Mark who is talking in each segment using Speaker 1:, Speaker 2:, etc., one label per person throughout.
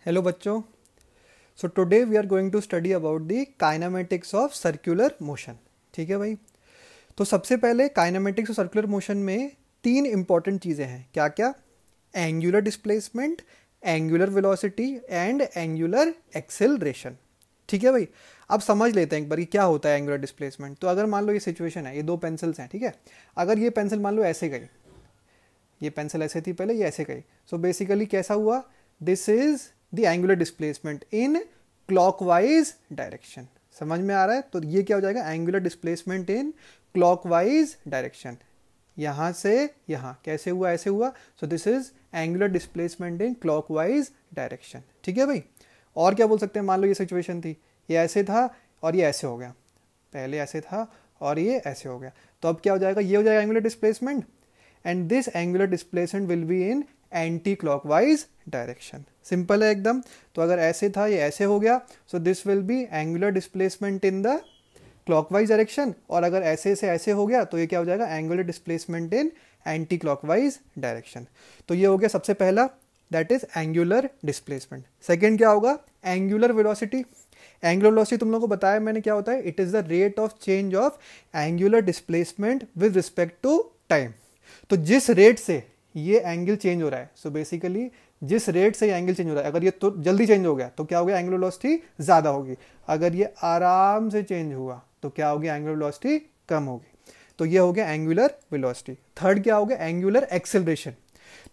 Speaker 1: Hello बच्चों। So today we are going to study about the kinematics of circular motion. ठीक है भाई। तो सबसे पहले काइनेमेटिक्स ऑफ सर्कुलर मोशन में तीन इंपॉर्टेंट चीज़ें हैं। क्या क्या? Angular displacement, angular velocity and angular acceleration. ठीक है भाई। अब समझ लेते हैं एक बार कि क्या होता है एंगुलर डिस्प्लेसमेंट। तो अगर मान लो ये सिचुएशन है, ये दो पेंसिल्स हैं, ठीक है। अगर ये पेंसिल मान लो ऐसे गई, ये पेंसिल ऐसे थी पहले, ये ऐसे गई। सो बेसिकली कैसा हुआ? This is the angular displacement in clockwise direction. समझ में आ रहा है? तो ये क्या हो जाएगा? Angular displacement in clockwise direction. यहाँ से यहाँ कैसे हुआ? ऐसे हुआ। So this is angular displacement in clockwise direction. ठीक है भाई। और क्या बोल सकते हैं? मान लो ये सिचुएशन थी, ये ऐसे था और ये ऐसे हो गया। पहले ऐसे था और ये ऐसे हो गया। तो अब क्या हो जाएगा? ये हो जाएगा angular displacement, and this angular displacement will be in anti clockwise direction. Simple है एकदम। तो अगर ऐसे था, ये ऐसे हो गया। सो this will B angular displacement in the clockwise direction. और अगर ऐसे से ऐसे हो गया तो ये क्या हो जाएगा? Angular displacement in anti clockwise direction. तो ये हो गया सबसे पहला, that is angular displacement. Second क्या होगा? Angular velocity. एंगुलर वेलोसिटी तुम लोगों को बताया मैंने क्या होता है। It is the rate of change of angular displacement with respect to time. तो जिस रेट से ये एंगल चेंज हो रहा है, सो बेसिकली जिस रेट से ये एंगल चेंज हो रहा है, अगर ये तो जल्दी चेंज हो गया तो क्या हो गया? एंगुलर वेलोसिटी ज़्यादा होगी। अगर ये आराम से चेंज हुआ तो क्या होगी? एंगुलर वेलोसिटी कम होगी। तो ये हो गया एंगुलर वेलोसिटी। थर्ड क्या हो गया? Angular acceleration.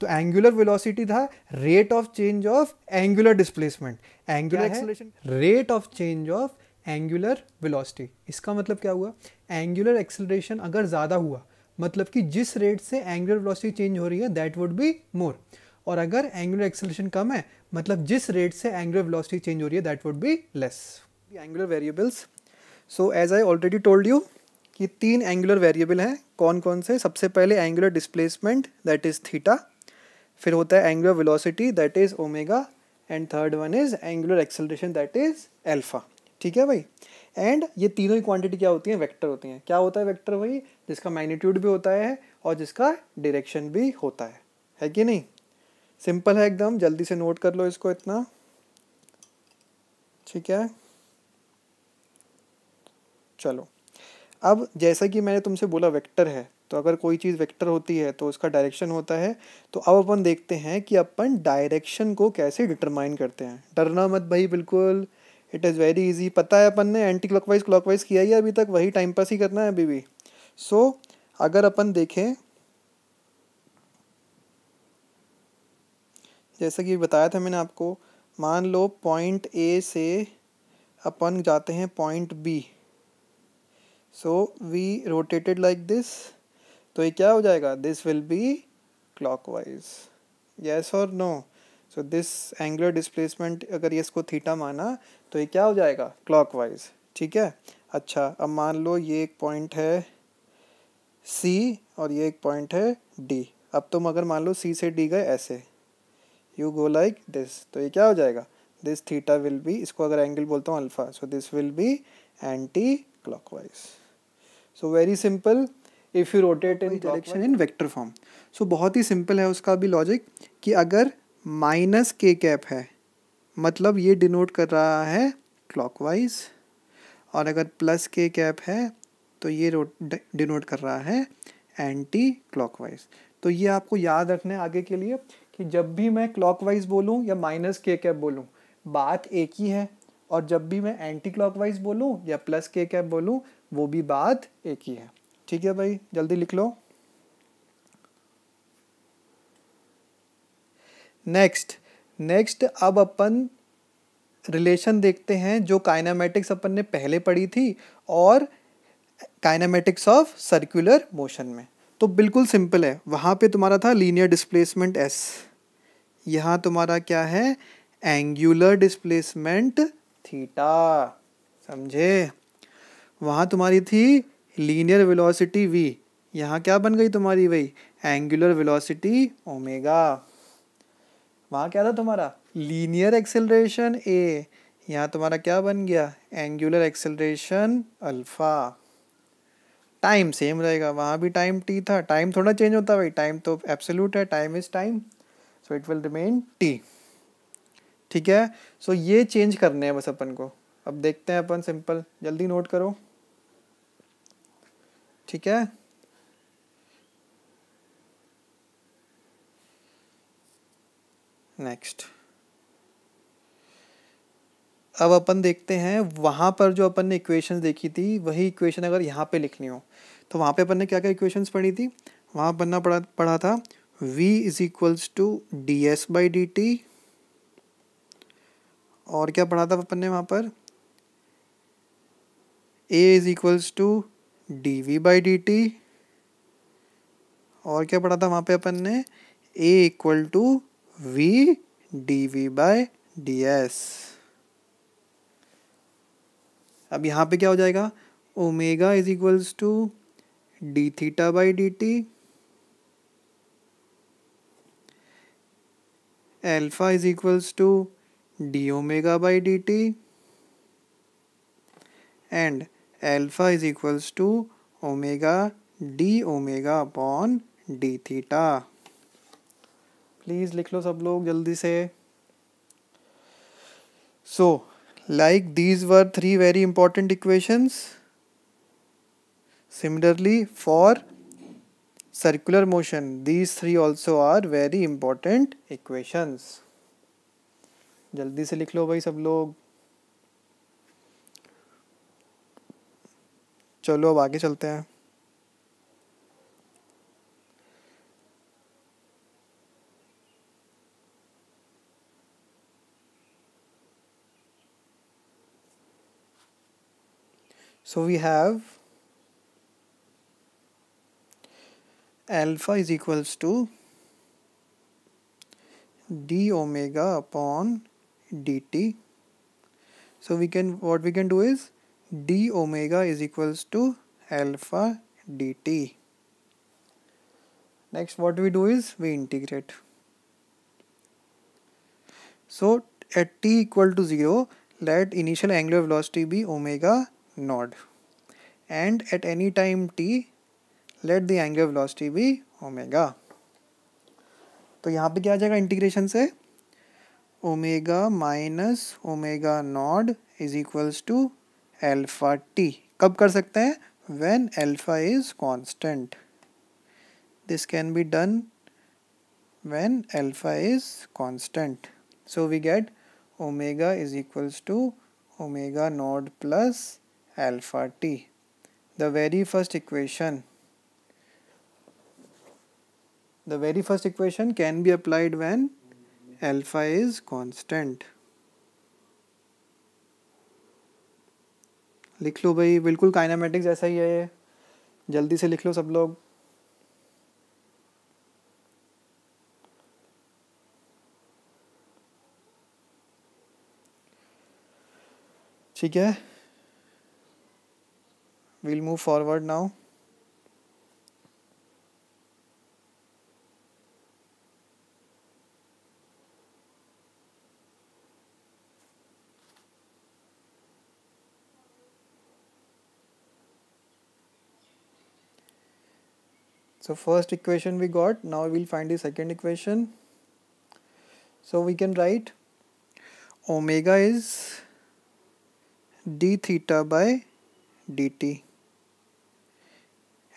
Speaker 1: तो एंगुलर वेलोसिटी था rate of change of angular displacement. Angular acceleration rate of change of angular velocity. इसका मतलब क्या हुआ? एंगुलर एक्सेलरेशन अगर ज़्यादा हुआ, मतलब कि जिस रेट से एंगुलर वेलोसिटी चेंज हो रही है, दैट वुड बी मोर। और अगर एंगुलर एक्सेलरेशन कम है, मतलब जिस रेट से एंगुलर वेलोसिटी चेंज हो रही है, that would be less. Angular variables. So as I already told you कि तीन एंगुलर वेरिएबल हैं। कौन कौन से? सबसे पहले angular displacement, that is theta. फिर होता है angular velocity, that is omega. And third one is angular acceleration, that is alpha. ठीक है भाई। एंड ये तीनों ही क्वांटिटी क्या होती हैं? वेक्टर होती हैं। क्या होता है वेक्टर? वही जिसका मैग्नीट्यूड भी होता है और जिसका डायरेक्शन भी होता है कि नहीं? सिंपल है एकदम। जल्दी से नोट कर लो इसको इतना। ठीक है, चलो। अब जैसा कि मैंने तुमसे बोला वेक्टर है, तो अगर कोई चीज़ वेक्टर होती है तो उसका डायरेक्शन होता है। तो अब अपन देखते हैं कि अपन डायरेक्शन को कैसे डिटरमाइन करते हैं। डरना मत भाई, बिल्कुल इट इज़ वेरी इजी। पता है अपन ने एंटी क्लॉकवाइज क्लॉकवाइज किया ही है अभी तक, वही टाइम पास ही करना है अभी भी। सो अगर अपन देखें, जैसा कि बताया था मैंने आपको, मान लो पॉइंट ए से अपन जाते हैं point B. So we rotated like this. तो ये क्या हो जाएगा? This will be clockwise. Yes और no? So this angular displacement, अगर ये इसको थीटा माना तो ये क्या हो जाएगा? क्लॉकवाइज। ठीक है। अच्छा, अब मान लो ये एक पॉइंट है सी और ये एक पॉइंट है डी। अब तुम अगर मान लो सी से डी गए ऐसे, यू गो लाइक दिस, तो ये क्या हो जाएगा? दिस थीटा विल बी, इसको अगर एंगल बोलता हूँ alpha, so this will be anti clockwise. So very simple if you rotate in direction in vector form. So बहुत ही सिंपल है उसका भी लॉजिक, कि अगर माइनस के कैप है मतलब ये डिनोट कर रहा है क्लॉकवाइज, और अगर प्लस के कैप है तो ये डिनोट कर रहा है एंटी क्लॉकवाइज। तो ये आपको याद रखना है आगे के लिए कि जब भी मैं क्लॉकवाइज बोलूँ या माइनस के कैप बोलूँ, बात एक ही है। और जब भी मैं एंटी क्लॉकवाइज बोलूँ या प्लस के कैप बोलूँ, वो भी बात एक ही है। ठीक है भाई, जल्दी लिख लो। नेक्स्ट अब अपन रिलेशन देखते हैं जो काइनेमेटिक्स अपन ने पहले पढ़ी थी और काइनेमेटिक्स ऑफ सर्कुलर मोशन में। तो बिल्कुल सिंपल है। वहाँ पे तुम्हारा था लीनियर डिस्प्लेसमेंट s, यहाँ तुम्हारा क्या है? Angular displacement theta. समझे? वहाँ तुम्हारी थी लीनियर वेलोसिटी v, यहाँ क्या बन गई तुम्हारी? वही एंगुलर वेलोसिटी ओमेगा। वहाँ क्या था तुम्हारा? लीनियर एक्सेलरेशन a, यहाँ तुम्हारा क्या बन गया? Angular acceleration alpha. Time same रहेगा, वहाँ भी टाइम t था। टाइम थोड़ा चेंज होता है भाई, टाइम तो एब्सोल्यूट है, time is time, so it will remain t। ठीक है। सो ये चेंज करने हैं बस अपन को। अब देखते हैं अपन, सिंपल, जल्दी नोट करो, ठीक है। नेक्स्ट, अब अपन देखते हैं वहाँ पर जो अपन ने इक्वेशंस देखी थी वही इक्वेशन अगर यहाँ पे लिखनी हो तो वहाँ पे अपन ने क्या क्या इक्वेशंस पढ़ी थी। वहाँ अपन ने पढ़ा था v is equals to D S by D T, और क्या पढ़ा था अपन ने वहाँ पर, a is equals to D V by D T, और क्या पढ़ा था वहाँ पे अपन ने, a equal to v D V by D S. अब यहाँ पे क्या हो जाएगा, omega is equals to D theta by D T, alpha is equals to D omega by D T, and alpha is equals to omega D omega upon D theta. Please लिख लो सब लोग जल्दी से। सो like these were three very important equations. Similarly, for circular motion, these three also are very important equations. जल्दी से लिख लो भाई सब लोग। चलो अब आगे चलते हैं। So we have alpha is equals to d omega upon dt. So what we can do is d omega is equals to alpha dt. Next what we do is we integrate. So at t equal to 0, let initial angular velocity be omega naught, and at any time t let the angular velocity be omega. तो यहाँ पे क्या आ जाएगा integration से, omega minus omega not is equals to alpha T. कब कर सकते हैं, when alpha is constant. This can be done when alpha is constant. So we get omega is equals to omega not plus alpha t. The very first equation can be applied when alpha is constant. लिख लो भाई, बिल्कुल kinematics जैसा ही है ये, जल्दी से लिख लो सब लोग। ठीक है, we'll move forward now. So first equation we got, now we'll find the second equation. So we can write omega is d theta by dt,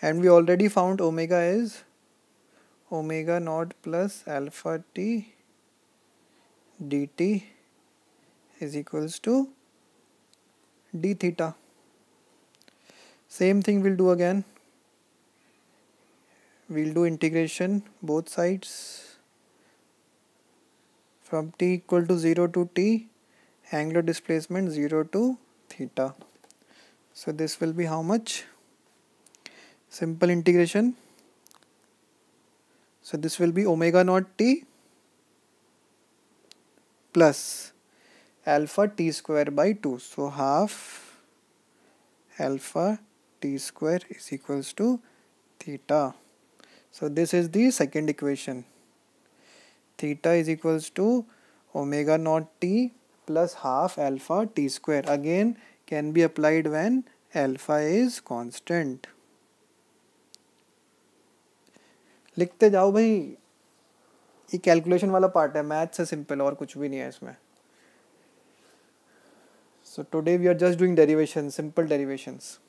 Speaker 1: and we already found omega is omega naught plus alpha t dt is equals to d theta. Same thing we'll do again. We'll do integration both sides from t equal to 0 to t, angular displacement 0 to theta. So this will be how much? Simple integration. So this will be omega naught t plus alpha t square by 2. So half alpha t square is equals to theta. So this is the second equation. Theta is equals to omega naught t plus half alpha t square. Again can be applied when alpha is constant. लिखते जाओ भाई, ये calculation वाला part है, math से simple और कुछ भी नहीं है इसमें। So today we are just doing derivations, simple derivations.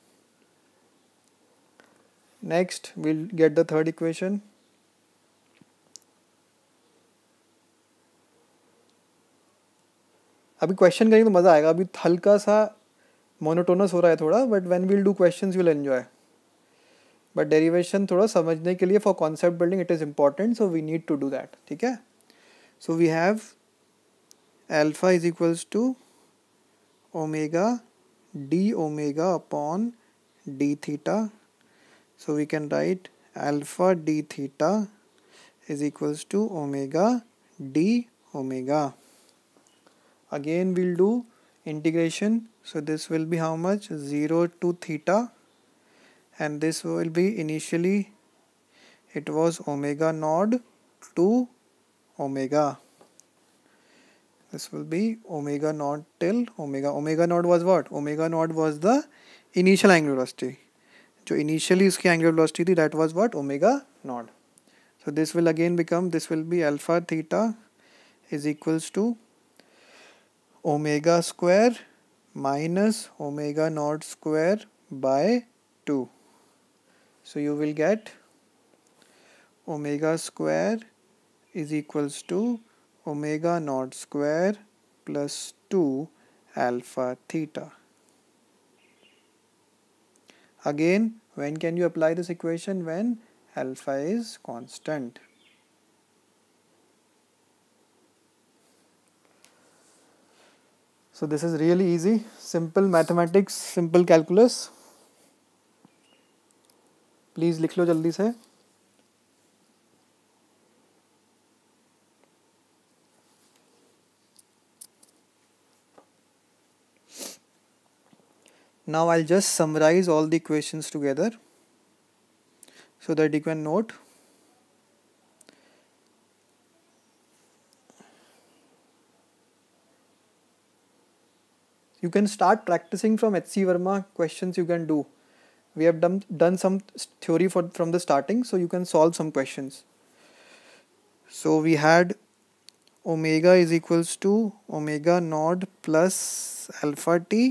Speaker 1: Next we'll get the third equation. अभी क्वेश्चन करेंगे तो मज़ा आएगा. अभी हल्का सा मोनोटोनस हो रहा है थोड़ा, but when we'll do questions you will enjoy. But derivation थोड़ा समझने के लिए for concept building it is important, so we need to do that. ठीक है. So we have alpha is equals to omega D omega upon D theta. So we can write alpha d theta is equals to omega d omega. Again we'll do integration. So this will be how much? 0 to theta, and this will be initially it was omega naught to omega. This will be omega naught till omega. Omega naught was what? Omega naught was the initial angular velocity. जो initially उसकी angular velocity थी that was what? Omega not. So this will again become, this will be alpha theta is equals to omega square minus omega not square by 2. So you will get omega square is equals to omega not square plus 2 alpha theta. Again, when can you apply this equation? When alpha is constant. So this is really easy, simple mathematics, simple calculus. Please लिख लो जल्दी से. Now I'll just summarize all the equations together so that you can note. You can start practicing from H.C. Verma questions you can do. We have done some theory from the starting, so you can solve some questions. So we had omega is equals to omega naught plus alpha t.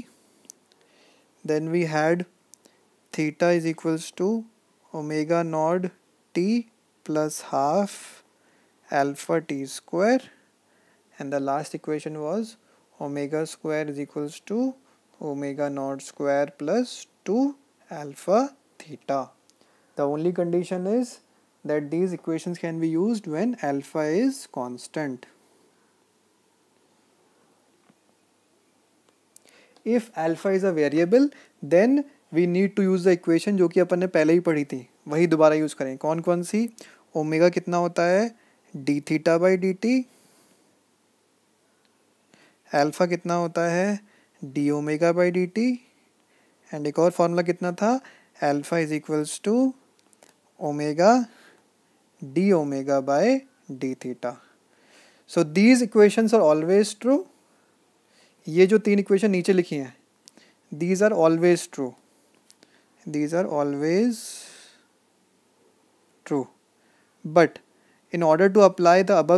Speaker 1: Then we had theta is equals to omega naught t plus half alpha t square, and the last equation was omega square is equals to omega naught square plus 2 alpha theta. The only condition is that these equations can be used when alpha is constant. If alpha is a variable, then we need to use the equation जो कि अपन ने पहले ही पढ़ी थी, वही दोबारा use करें. कौन कौन सी? ओमेगा कितना होता है? D theta by D T. Alpha कितना होता है? D omega by D T. And एक और फॉर्मूला कितना था? Alpha is equals to omega D omega by D theta. So these equations are always true. ये जो तीन इक्वेशन नीचे लिखी हैं, these are always true. These are always true. But in order to apply the above